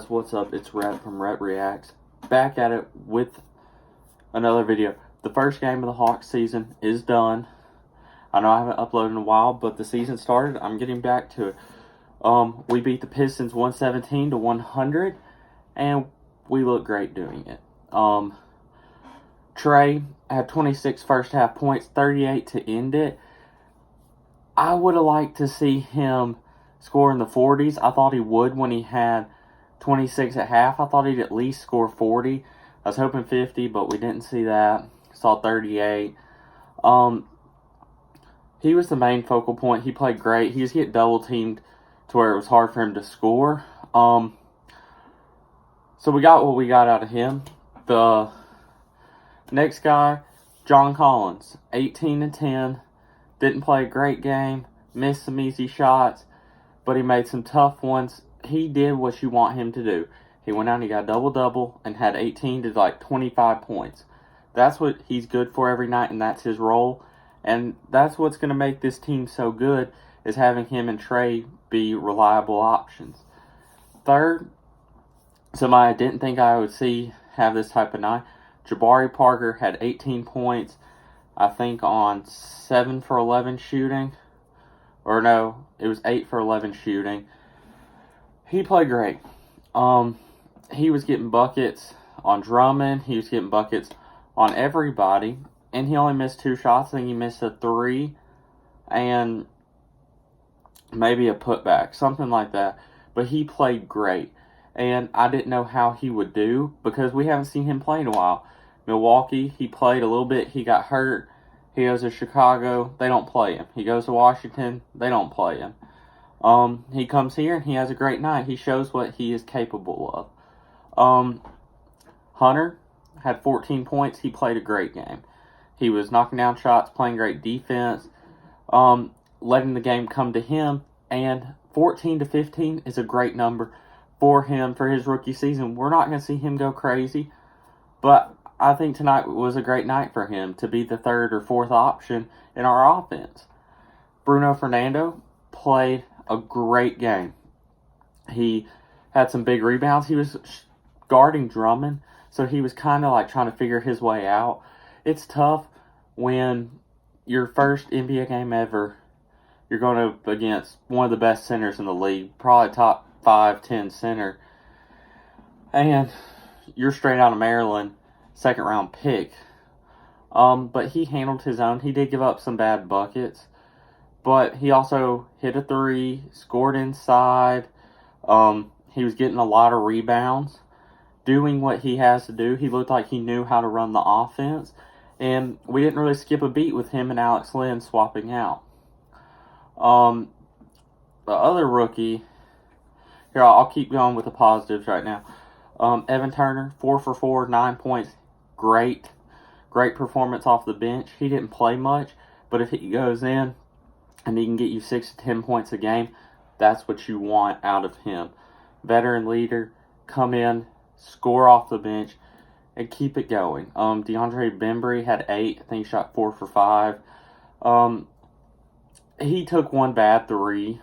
What's up? It's Rhett from Rhett Reacts. Back at it with another video. The first game of the Hawks season is done. I know I haven't uploaded in a while, but the season started. I'm getting back to it. We beat the Pistons 117-100, and we look great doing it. Trae had 26 first half points, 38 to end it. I would have liked to see him score in the 40s. I thought he would when he had 26 at half. I thought he'd at least score 40. I was hoping 50, but we didn't see that. Saw 38. He was the main focal point. He played great. He was getting double teamed to where it was hard for him to score. So we got what we got out of him. The next guy, John Collins, 18-10. Didn't play a great game. Missed some easy shots, but he made some tough ones. He did what you want him to do. He went out and he got double-double and had 18 to 25 points. That's what he's good for every night, and that's his role. And that's what's going to make this team so good, is having him and Trae be reliable options. Third, somebody I didn't think I would see have this type of night, Jabari Parker had 18 points, I think on 7 for 11 shooting. Or no, it was 8 for 11 shooting. He played great. He was getting buckets on Drummond. He was getting buckets on everybody. And he only missed 2 shots. I think he missed a 3 and maybe a putback, something like that. But he played great. And I didn't know how he would do because we haven't seen him play in a while. Milwaukee, he played a little bit. He got hurt. He goes to Chicago. They don't play him. He goes to Washington. They don't play him. He comes here and he has a great night. He shows what he is capable of. Hunter had 14 points. He played a great game. He was knocking down shots, playing great defense, letting the game come to him. And 14-15 is a great number for him for his rookie season. We're not going to see him go crazy, but I think tonight was a great night for him to be the third or fourth option in our offense. Bruno Fernando played a great game. He had some big rebounds. He was guarding Drummond, so he was kind of like trying to figure his way out. It's tough when your first NBA game ever, you're going up against one of the best centers in the league, probably top 5-10 center, and you're straight out of Maryland, second round pick. But he handled his own. He did give up some bad buckets, but he also hit a 3, scored inside. He was getting a lot of rebounds, doing what he has to do. He looked like he knew how to run the offense, and we didn't really skip a beat with him and Alex Len swapping out. The other rookie, here I'll keep going with the positives right now. Evan Turner, 4 for 4, 9 points. Great performance off the bench. He didn't play much, but if he goes in and he can get you 6 to 10 points a game, that's what you want out of him. Veteran leader, come in, score off the bench, and keep it going. DeAndre Bembry had 8. I think he shot 4 for 5. He took one bad 3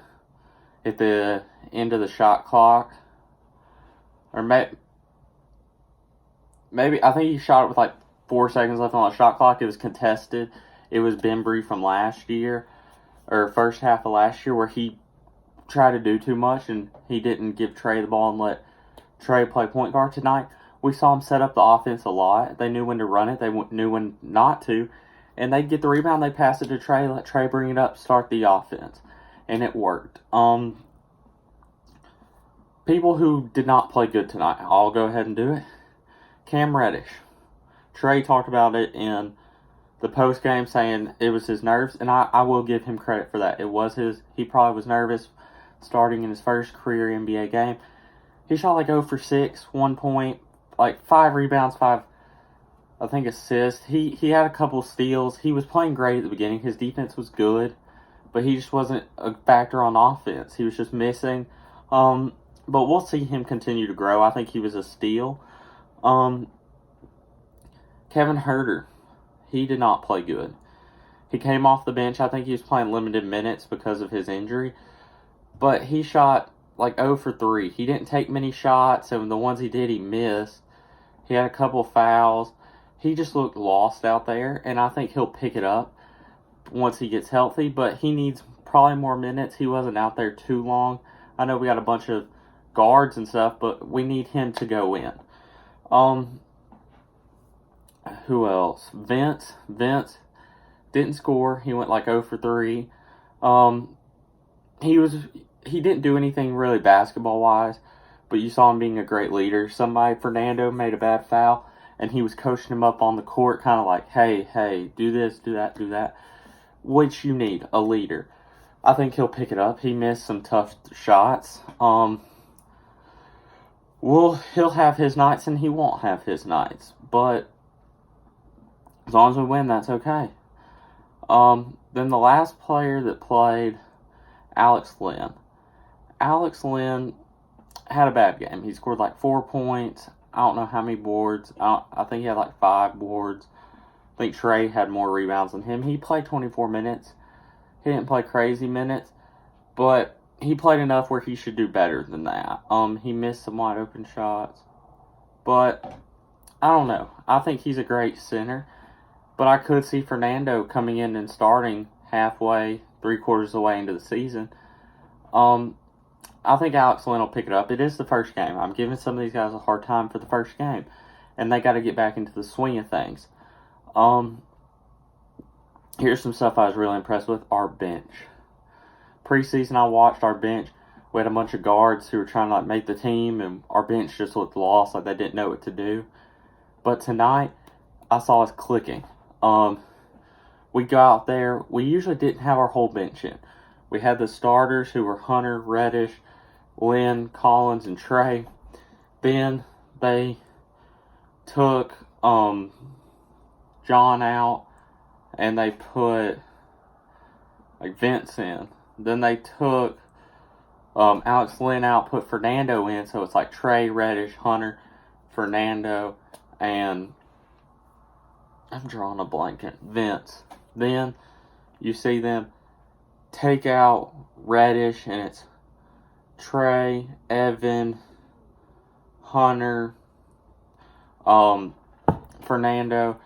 at the end of the shot clock. Or maybe, I think he shot it with 4 seconds left on the shot clock. It was contested. It was Bembry from last year, or first half of last year, where he tried to do too much and he didn't give Trae the ball and let Trae play point guard. Tonight, we saw him set up the offense a lot. They knew when to run it. They knew when not to. And they'd get the rebound, they pass it to Trae, let Trae bring it up, start the offense. And it worked. People who did not play good tonight, I'll go ahead and do it. Cam Reddish. Trae talked about it in the post game, saying it was his nerves, and I will give him credit for that. It was he probably was nervous starting in his first career NBA game. He shot 0 for 6, 1 point, 5 rebounds, 5, I think, assists. He had a couple steals. He was playing great at the beginning. His defense was good, but he just wasn't a factor on offense. He was just missing. But we'll see him continue to grow. I think he was a steal. Kevin Huerter, he did not play good. He came off the bench. I think he was playing limited minutes because of his injury. But he shot like 0 for 3. He didn't take many shots, and the ones he did, he missed. He had a couple of fouls. He just looked lost out there, and I think he'll pick it up once he gets healthy, but he needs probably more minutes. He wasn't out there too long. I know we got a bunch of guards and stuff, but we need him to go in. Who else? Vince didn't score. He went like 0 for 3. He didn't do anything really basketball wise, but you saw him being a great leader. Fernando made a bad foul, and he was coaching him up on the court, kind of like, hey, do this, do that, which you need, a leader. I think he'll pick it up. He missed some tough shots. He'll have his nights and he won't have his nights, but as long as we win, that's okay. Then the last player that played, Alex Len. Alex Len had a bad game. He scored like 4 points. I don't know how many boards. I think he had like 5 boards. I think Trae had more rebounds than him. He played 24 minutes. He didn't play crazy minutes, but he played enough where he should do better than that. He missed some wide open shots, but I don't know. I think he's a great center, but I could see Fernando coming in and starting halfway, 3/4 of the way into the season. I think Alex Len will pick it up. It is the first game. I'm giving some of these guys a hard time for the first game, and they got to get back into the swing of things. Here's some stuff I was really impressed with. Our bench. Preseason, I watched our bench. We had a bunch of guards who were trying to make the team, and our bench just looked lost, like they didn't know what to do. But tonight, I saw us clicking. We go out there. We usually didn't have our whole bench in. We had the starters who were Hunter, Reddish, Lynn, Collins, and Trae. Then they took John out, and they put like Vince in. Then they took Alex Len out, put Fernando in, so it's like Trae, Reddish, Hunter, Fernando, and I'm drawing a blanket. Vince. Then you see them take out Reddish, and it's Trae, Evan, Hunter, Fernando,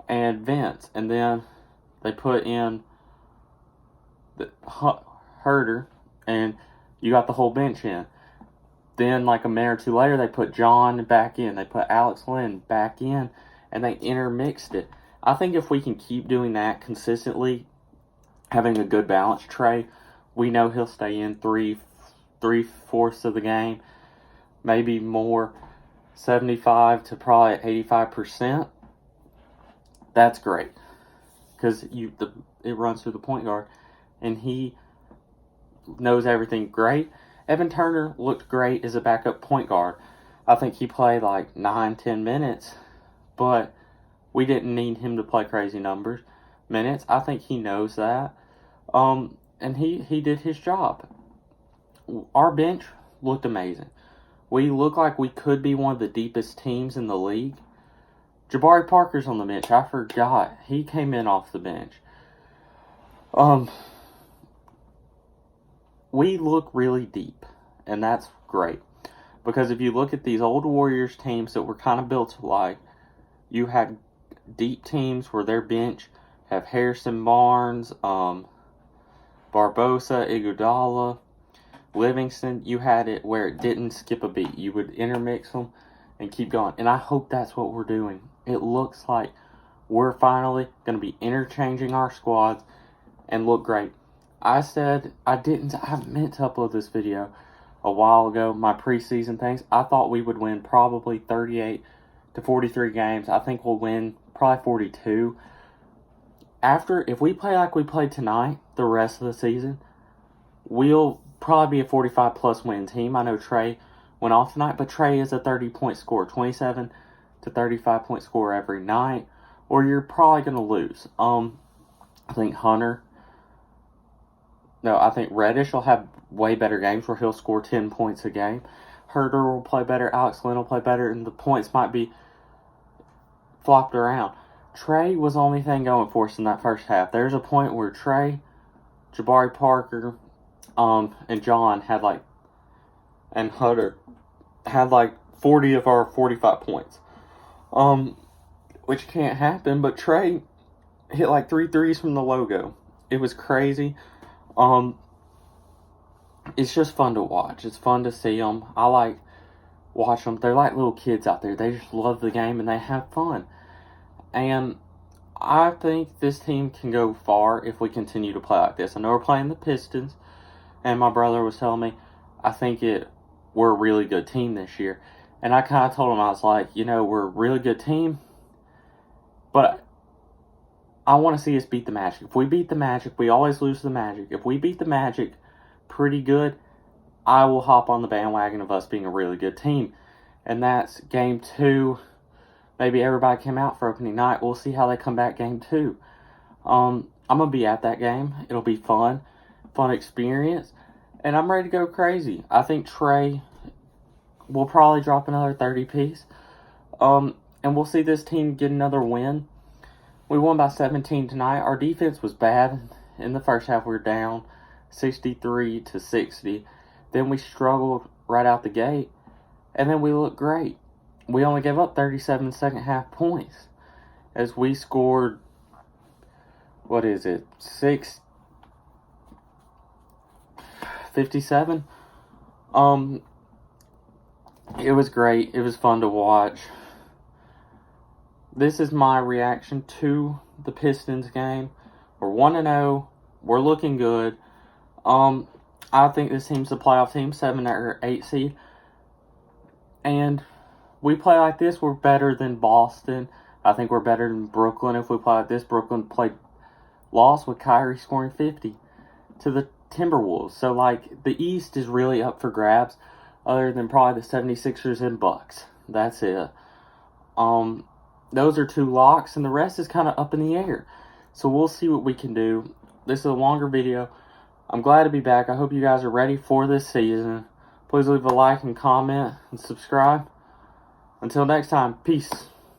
and Vince. And then they put in the Herder, and you got the whole bench in. Then, like a minute or two later, they put John back in. They put Alex Len back in, and they intermixed it. I think if we can keep doing that consistently, having a good balance, Trae, we know he'll stay in three-fourths of the game, maybe more, 75 to probably 85%. That's great, because it runs through the point guard, and he knows everything great. Evan Turner looked great as a backup point guard. I think he played like 9-10 minutes, but we didn't need him to play crazy minutes. I think he knows that. And he did his job. Our bench looked amazing. We look like we could be one of the deepest teams in the league. Jabari Parker's on the bench. I forgot. He came in off the bench. We look really deep, and that's great. Because if you look at these old Warriors teams that were kind of built like, you had deep teams where their bench have Harrison Barnes, Barbosa, Iguodala, Livingston. You had it where it didn't skip a beat. You would intermix them and keep going. And I hope that's what we're doing. It looks like we're finally going to be interchanging our squads and look great. I meant to upload this video a while ago, my preseason things. I thought we would win probably 38 to 43 games. I think we'll win probably 42. If we play like we played tonight, the rest of the season, we'll probably be a 45-plus win team. I know Trae went off tonight, but Trae is a 30-point scorer, 27 to 35-point scorer every night, or you're probably going to lose. I think Reddish will have way better games where he'll score 10 points a game. Herder will play better. Alex Len will play better, and the points might be flopped around. Trae was the only thing going for us in that first half. There's a point where Trae, Jabari Parker, and John had like and Hutter had like 40 of our 45 points. Which can't happen, but Trae hit like 3 threes from the logo. It was crazy. It's just fun to watch. It's fun to see them. I like watch them. They're like little kids out there. They just love the game and they have fun. And I think this team can go far if we continue to play like this. I know we're playing the Pistons, and my brother was telling me, I think we're a really good team this year. And I kind of told him, I was like, we're a really good team, but I want to see us beat the Magic. If we beat the Magic, we always lose the Magic. If we beat the Magic pretty good, I will hop on the bandwagon of us being a really good team. And that's game 2. Maybe everybody came out for opening night. We'll see how they come back game 2. I'm going to be at that game. It'll be fun experience. And I'm ready to go crazy. I think Trae will probably drop another 30-piece. And we'll see this team get another win. We won by 17 tonight. Our defense was bad. In the first half, we were down 63-60. Then we struggled right out the gate. And then we looked great. We only gave up 37 second half points. As we scored, 57? It was great. It was fun to watch. This is my reaction to the Pistons game. We're 1-0. We're looking good. I think this team's the playoff team, 7 or 8 seed. And we play like this, we're better than Boston. I think we're better than Brooklyn if we play like this. Brooklyn lost with Kyrie scoring 50 to the Timberwolves. So, the East is really up for grabs, other than probably the 76ers and Bucks. That's it. Those are 2 locks, and the rest is kind of up in the air. So we'll see what we can do. This is a longer video. I'm glad to be back. I hope you guys are ready for this season. Please leave a like and comment and subscribe. Until next time, peace.